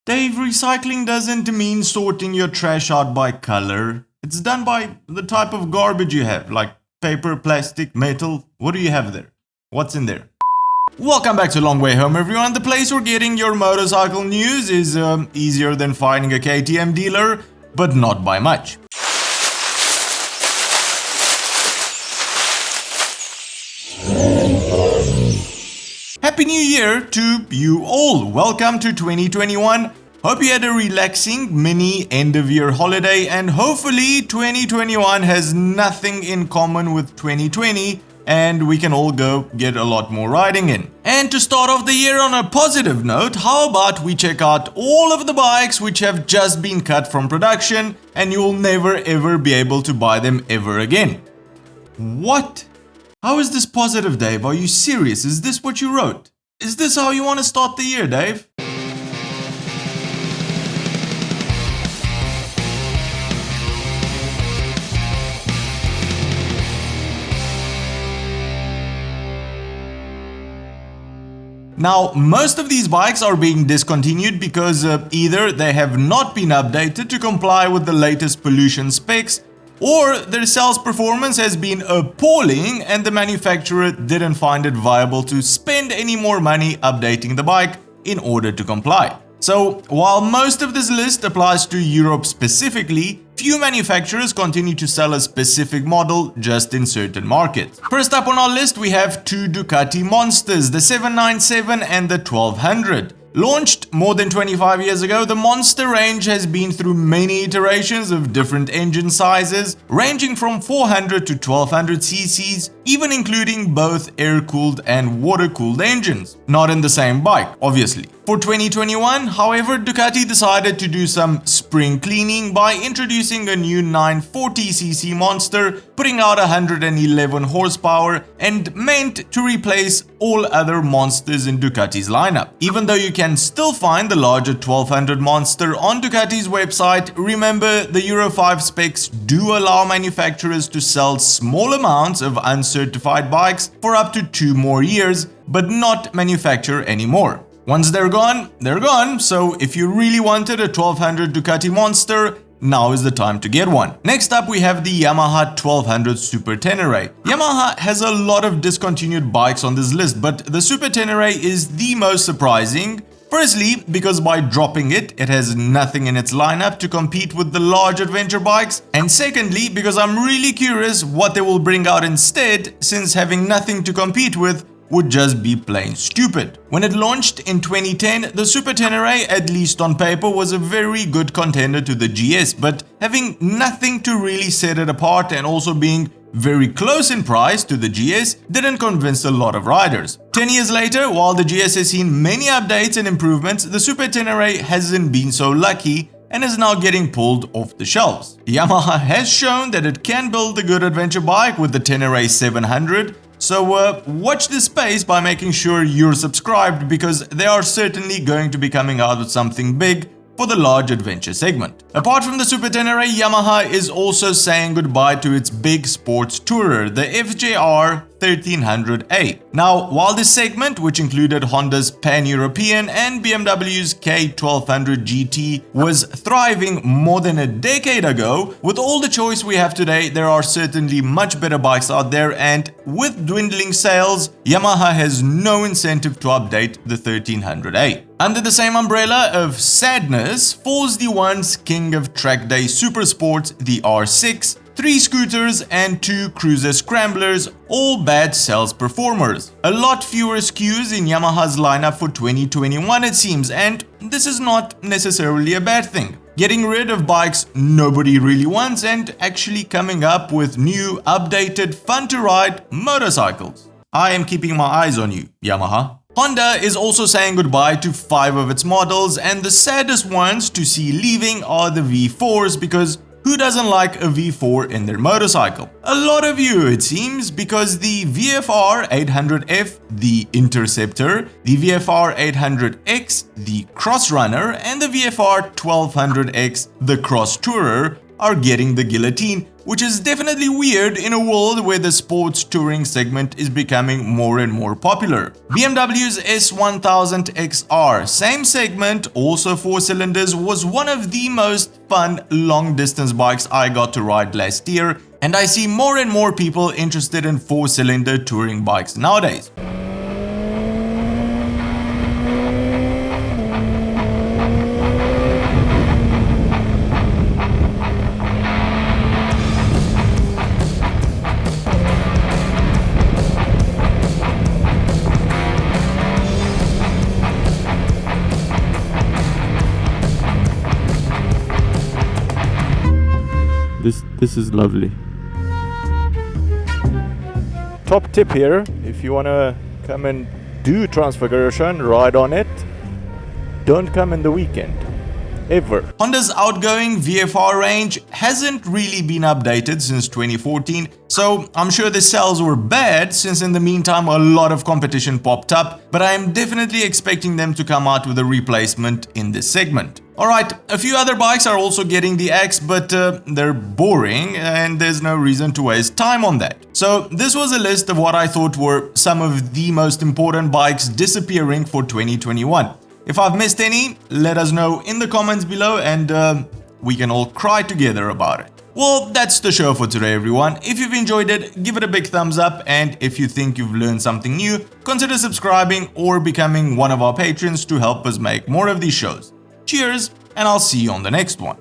Dave, recycling doesn't mean sorting your trash out by color. It's done by the type of garbage you have, like paper, plastic, metal. What do you have there? What's in there? Welcome back to Long Way Home, everyone. The place where getting your motorcycle news is easier than finding a KTM dealer, but not by much. Happy New Year to you all! Welcome to 2021. Hope you had a relaxing mini end-of-year holiday, and hopefully 2021 has nothing in common with 2020 and we can all go get a lot more riding in. And to start off the year on a positive note, how about we check out all of the bikes which have just been cut from production and you will never ever be able to buy them ever again. What? How is this positive, Dave? Are you serious? Is this what you wrote? Is this how you want to start the year, Dave? Now, most of these bikes are being discontinued because either they have not been updated to comply with the latest pollution specs, or their sales performance has been appalling and the manufacturer didn't find it viable to spend any more money updating the bike in order to comply. So, while most of this list applies to Europe specifically, few manufacturers continue to sell a specific model just in certain markets. First up on our list, we have two Ducati Monsters, the 797 and the 1200. Launched more than 25 years ago, the Monster range has been through many iterations of different engine sizes, ranging from 400 to 1200 cc's, even including both air-cooled and water-cooled engines. Not in the same bike, obviously. For 2021, however, Ducati decided to do some spring cleaning by introducing a new 940cc Monster, putting out 111 horsepower and meant to replace all other Monsters in Ducati's lineup. Even though you can still find the larger 1200 Monster on Ducati's website, remember the Euro 5 specs do allow manufacturers to sell small amounts of uncertified bikes for up to 2 more years, but not manufacture anymore. Once they're gone, so if you really wanted a 1200 Ducati Monster, now is the time to get one. Next up, we have the Yamaha 1200 Super Tenere. Yamaha has a lot of discontinued bikes on this list, but the Super Tenere is the most surprising. Firstly, because by dropping it, it has nothing in its lineup to compete with the large adventure bikes. And secondly, because I'm really curious what they will bring out instead, since having nothing to compete with would just be plain stupid. When it launched in 2010, the Super Tenere, at least on paper, was a very good contender to the GS, but having nothing to really set it apart and also being very close in price to the GS didn't convince a lot of riders. 10 years later, while the GS has seen many updates and improvements, the Super Tenere hasn't been so lucky and is now getting pulled off the shelves. Yamaha has shown that it can build a good adventure bike with the Tenere 700, so watch this space by making sure you're subscribed, because they are certainly going to be coming out with something big for the large adventure segment. Apart from the Super Tenere, Yamaha is also saying goodbye to its big sports tourer, the FJR 1300A. Now, while this segment, which included Honda's Pan-European and BMW's K1200 GT, was thriving more than a decade ago, with all the choice we have today, there are certainly much better bikes out there, and with dwindling sales, Yamaha has no incentive to update the 1300A. Under the same umbrella of sadness falls the once king of track day supersports, the R6, 3 scooters and 2 cruiser scramblers, all bad sales performers. A lot fewer SKUs in Yamaha's lineup for 2021 it seems, and this is not necessarily a bad thing. Getting rid of bikes nobody really wants and actually coming up with new, updated, fun-to-ride motorcycles. I am keeping my eyes on you, Yamaha. Honda is also saying goodbye to 5 of its models, and the saddest ones to see leaving are the V4s, because who doesn't like a V4 in their motorcycle? A lot of you, it seems, because the VFR 800F, the Interceptor, the VFR 800X, the Cross Runner, and the VFR 1200X, the Cross Tourer, are getting the guillotine which is definitely weird in a world where the sports touring segment is becoming more and more popular. BMW's S1000 XR, same segment, also 4 cylinders, was one of the most fun long distance bikes I got to ride last year, and I see more and more people interested in 4-cylinder touring bikes nowadays. This is lovely. Top tip here, if you want to come and do Transfiguration, ride on it, don't come in the weekend. Ever. Honda's outgoing VFR range hasn't really been updated since 2014, so I'm sure the sales were bad since in the meantime a lot of competition popped up, but I am definitely expecting them to come out with a replacement in this segment. Alright, a few other bikes are also getting the axe, but they're boring and there's no reason to waste time on that. So this was a list of what I thought were some of the most important bikes disappearing for 2021. If I've missed any, let us know in the comments below and we can all cry together about it. Well, that's the show for today, everyone. If you've enjoyed it, give it a big thumbs up, and if you think you've learned something new, consider subscribing or becoming one of our patrons to help us make more of these shows. Cheers, and I'll see you on the next one.